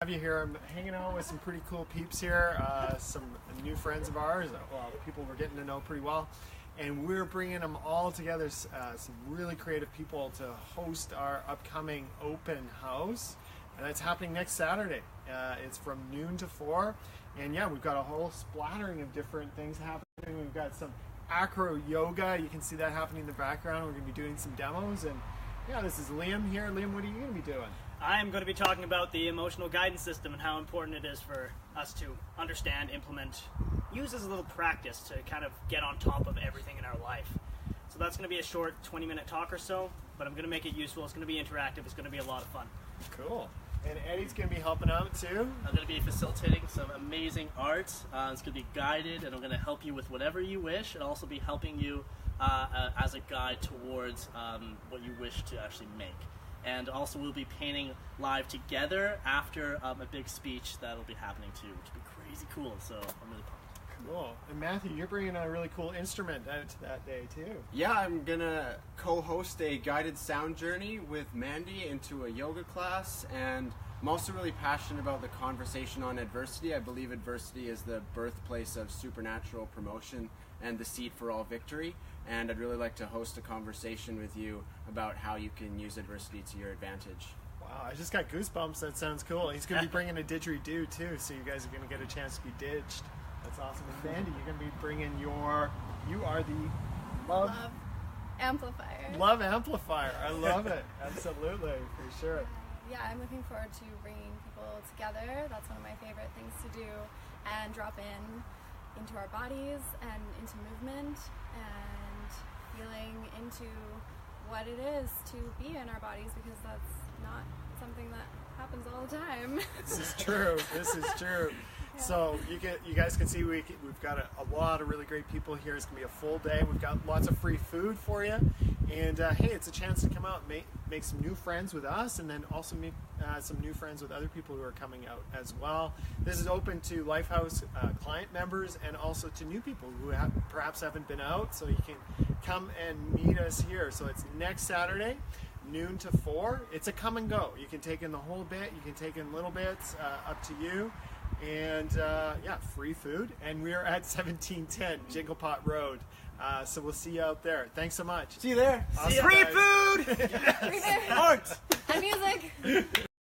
Have you here? I'm hanging out with some pretty cool peeps here, some new friends of ours, well, people we're getting to know pretty well, and we're bringing them all together, some really creative people to host our upcoming open house, and that's happening next Saturday. It's from noon to 4, and yeah, we've got a whole splattering of different things happening. We've got some acro yoga, you can see that happening in the background. We're going to be doing some demos, and yeah, this is Liam here. Liam, what are you going to be doing? I'm going to be talking about the emotional guidance system and how important it is for us to understand, implement, use as a little practice to kind of get on top of everything in our life. So that's going to be a short 20-minute talk or so, but I'm going to make it useful. It's going to be interactive. It's going to be a lot of fun. Cool. And Eddy's going to be helping out too. I'm going to be facilitating some amazing art. It's going to be guided, and I'm going to help you with whatever you wish, and also be helping you as a guide towards what you wish to actually make. And also we'll be painting live together after a big speech that'll be happening too, which will be crazy cool. So I'm really pumped. Cool. And Matthew, you're bringing a really cool instrument out to that day too. Yeah, I'm gonna co-host a guided sound journey with Mandy into a yoga class, and I'm also really passionate about the conversation on adversity. I believe adversity is the birthplace of supernatural promotion and the seed for all victory. And I'd really like to host a conversation with you about how you can use adversity to your advantage. Wow, I just got goosebumps. That sounds cool. He's going to be bringing a didgeridoo too, so you guys are going to get a chance to be didged. That's awesome. And Mandy, you're going to be bringing you are the Love Amplifier. Love Amplifier. I love it. Absolutely, for sure. Yeah, I'm looking forward to bringing people together. That's one of my favorite things to do, and drop into our bodies and into movement and feeling into what it is to be in our bodies, because that's not something that happens all the time. This is true. This is true. Yeah. So you guys can see we've got a lot of really great people here. It's gonna be a full day. We've got lots of free food for you, and hey, it's a chance to come out and make some new friends with us, and then also make some new friends with other people who are coming out as well. This is open to Lifehouse client members and also to new people who perhaps haven't been out, so you can come and meet us here. So it's next Saturday, noon to 4. It's a come and go. You can take in the whole bit, you can take in little bits, up to you. And yeah, free food. And we are at 1710 Jingle Pot Rd. So we'll see you out there. Thanks so much. See you there. Awesome, Free guys. food! Free food. Art! And music.